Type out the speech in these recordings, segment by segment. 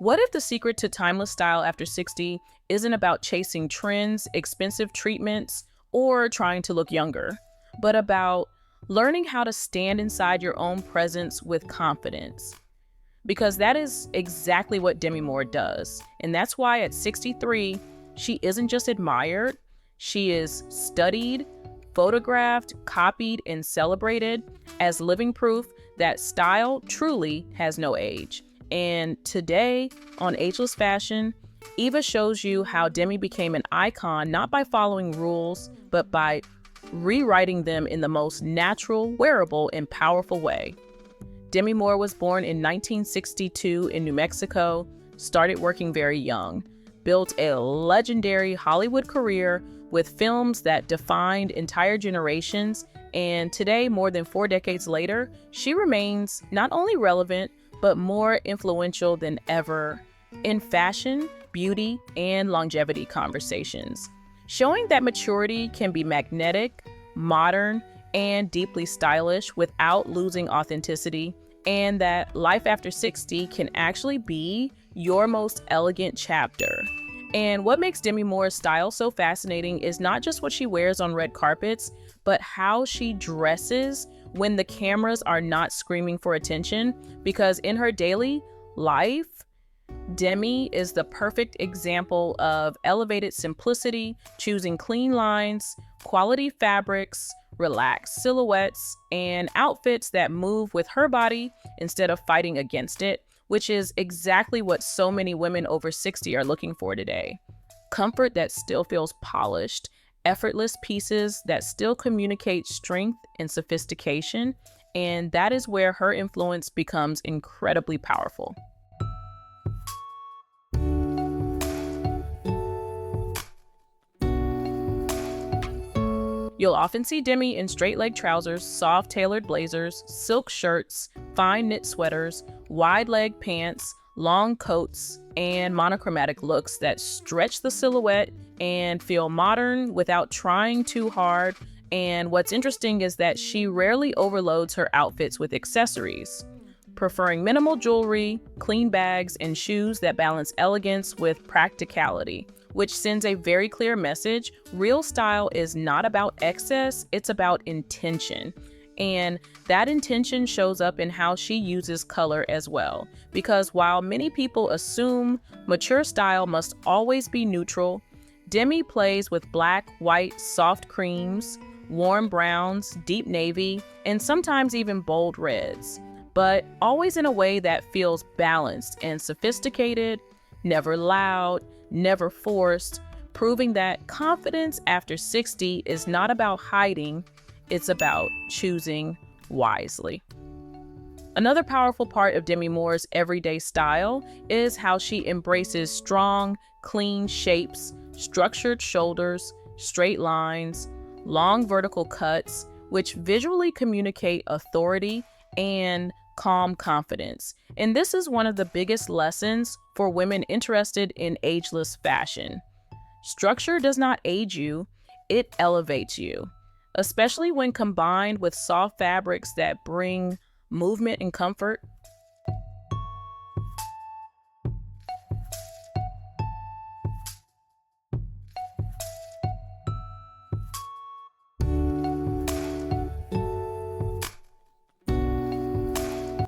What if the secret to timeless style after 60 isn't about chasing trends, expensive treatments, or trying to look younger, but about learning how to stand inside your own presence with confidence? Because that is exactly what Demi Moore does. And that's why at 63, she isn't just admired, she is studied, photographed, copied, and celebrated as living proof that style truly has no age. And today on Ageless Fashion, Eva shows you how Demi became an icon not by following rules, but by rewriting them in the most natural, wearable, and powerful way. Demi Moore was born in 1962 in New Mexico, started working very young, built a legendary Hollywood career with films that defined entire generations, and today, more than 4 decades later, she remains not only relevant, but more influential than ever in fashion, beauty, and longevity conversations, showing that maturity can be magnetic, modern, and deeply stylish without losing authenticity, and that life after 60 can actually be your most elegant chapter. And what makes Demi Moore's style so fascinating is not just what she wears on red carpets, but how she dresses when the cameras are not screaming for attention, because in her daily life, Demi is the perfect example of elevated simplicity, choosing clean lines, quality fabrics, relaxed silhouettes, and outfits that move with her body instead of fighting against it, which is exactly what so many women over 60 are looking for today. Comfort that still feels polished, effortless pieces that still communicate strength and sophistication, and that is where her influence becomes incredibly powerful. You'll often see Demi in straight-leg trousers, soft tailored blazers, silk shirts, fine knit sweaters, wide-leg pants, long coats, and monochromatic looks that stretch the silhouette and feel modern without trying too hard. And what's interesting is that she rarely overloads her outfits with accessories, preferring minimal jewelry, clean bags, and shoes that balance elegance with practicality, which sends a very clear message. Real style is not about excess, it's about intention. And that intention shows up in how she uses color as well. Because while many people assume mature style must always be neutral, Demi plays with black, white, soft creams, warm browns, deep navy, and sometimes even bold reds, but always in a way that feels balanced and sophisticated, never loud, never forced, proving that confidence after 60 is not about hiding, it's about choosing wisely. Another powerful part of Demi Moore's everyday style is how she embraces strong, clean shapes, structured shoulders, straight lines, long vertical cuts, which visually communicate authority and calm confidence. And this is one of the biggest lessons for women interested in ageless fashion. Structure does not age you, it elevates you, especially when combined with soft fabrics that bring movement and comfort.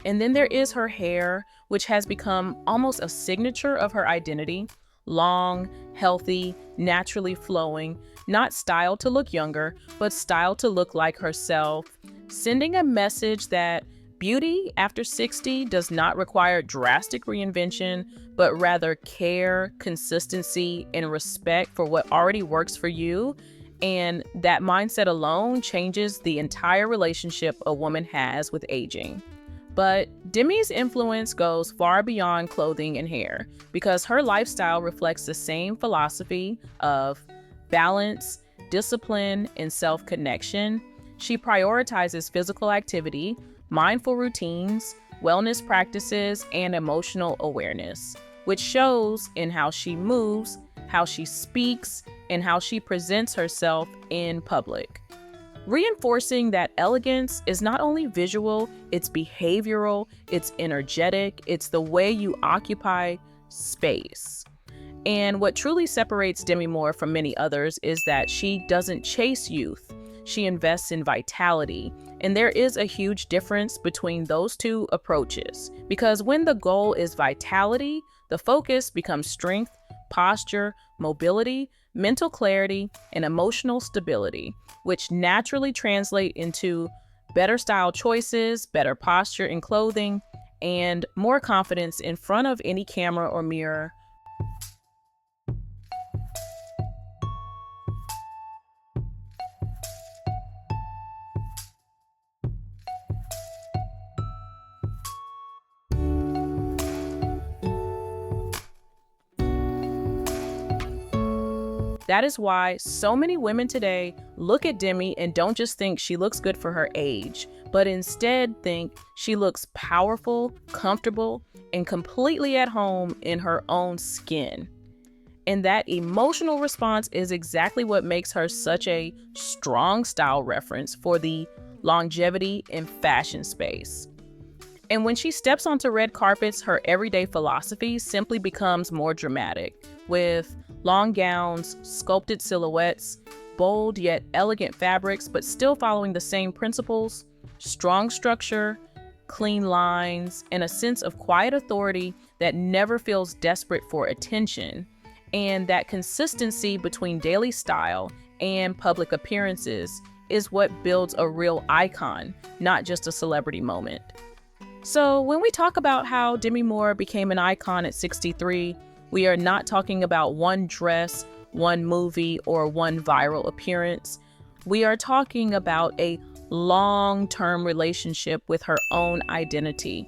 And then there is her hair, which has become almost a signature of her identity. Long, healthy, naturally flowing, not styled to look younger, but styled to look like herself, sending a message that beauty after 60 does not require drastic reinvention, but rather care, consistency, and respect for what already works for you. And that mindset alone changes the entire relationship a woman has with aging. But Demi's influence goes far beyond clothing and hair, because her lifestyle reflects the same philosophy of balance, discipline, and self-connection. She prioritizes physical activity, mindful routines, wellness practices, and emotional awareness, which shows in how she moves, how she speaks, and how she presents herself in public, reinforcing that elegance is not only visual, it's behavioral, it's energetic, it's the way you occupy space. And what truly separates Demi Moore from many others is that she doesn't chase youth. She invests in vitality. And there is a huge difference between those two approaches. Because when the goal is vitality, the focus becomes strength, posture, mobility, mental clarity, and emotional stability, which naturally translate into better style choices, better posture in clothing, and more confidence in front of any camera or mirror. That is why so many women today look at Demi and don't just think she looks good for her age, but instead think she looks powerful, comfortable, and completely at home in her own skin. And that emotional response is exactly what makes her such a strong style reference for the longevity in fashion space. And when she steps onto red carpets, her everyday philosophy simply becomes more dramatic, with long gowns, sculpted silhouettes, bold yet elegant fabrics, but still following the same principles: strong structure, clean lines, and a sense of quiet authority that never feels desperate for attention. And that consistency between daily style and public appearances is what builds a real icon, not just a celebrity moment. So when we talk about how Demi Moore became an icon at 63, we are not talking about one dress, one movie, or one viral appearance. We are talking about a long-term relationship with her own identity,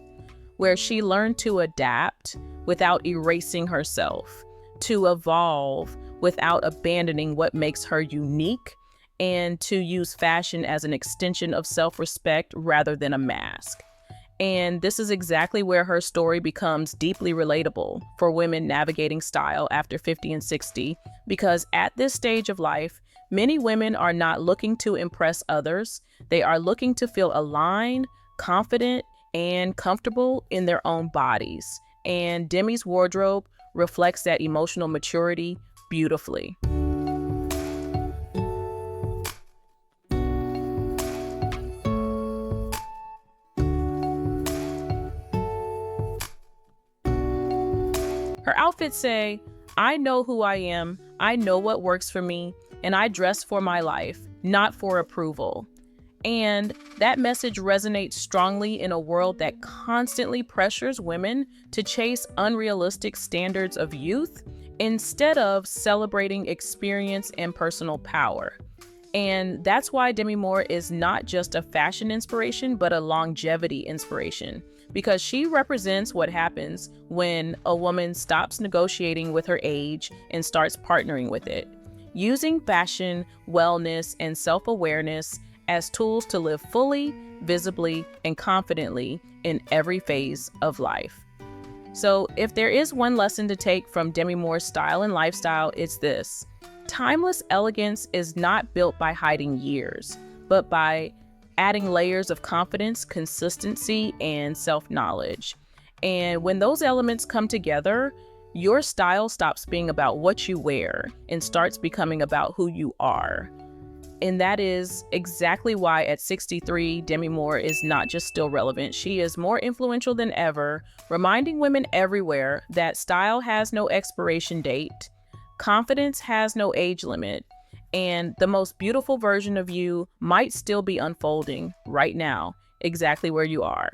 where she learned to adapt without erasing herself, to evolve without abandoning what makes her unique, and to use fashion as an extension of self-respect rather than a mask. And this is exactly where her story becomes deeply relatable for women navigating style after 50 and 60, because at this stage of life, many women are not looking to impress others. They are looking to feel aligned, confident, and comfortable in their own bodies. And Demi's wardrobe reflects that emotional maturity beautifully. Her outfits say, "I know who I am, I know what works for me, and I dress for my life, not for approval." And that message resonates strongly in a world that constantly pressures women to chase unrealistic standards of youth instead of celebrating experience and personal power. And that's why Demi Moore is not just a fashion inspiration, but a longevity inspiration, because she represents what happens when a woman stops negotiating with her age and starts partnering with it, using fashion, wellness, and self-awareness as tools to live fully, visibly, and confidently in every phase of life. So if there is one lesson to take from Demi Moore's style and lifestyle, it's this: timeless elegance is not built by hiding years, but by adding layers of confidence, consistency, and self-knowledge. And when those elements come together, your style stops being about what you wear and starts becoming about who you are. And that is exactly why at 63, Demi Moore is not just still relevant, she is more influential than ever, reminding women everywhere that style has no expiration date, confidence has no age limit, and the most beautiful version of you might still be unfolding right now, exactly where you are.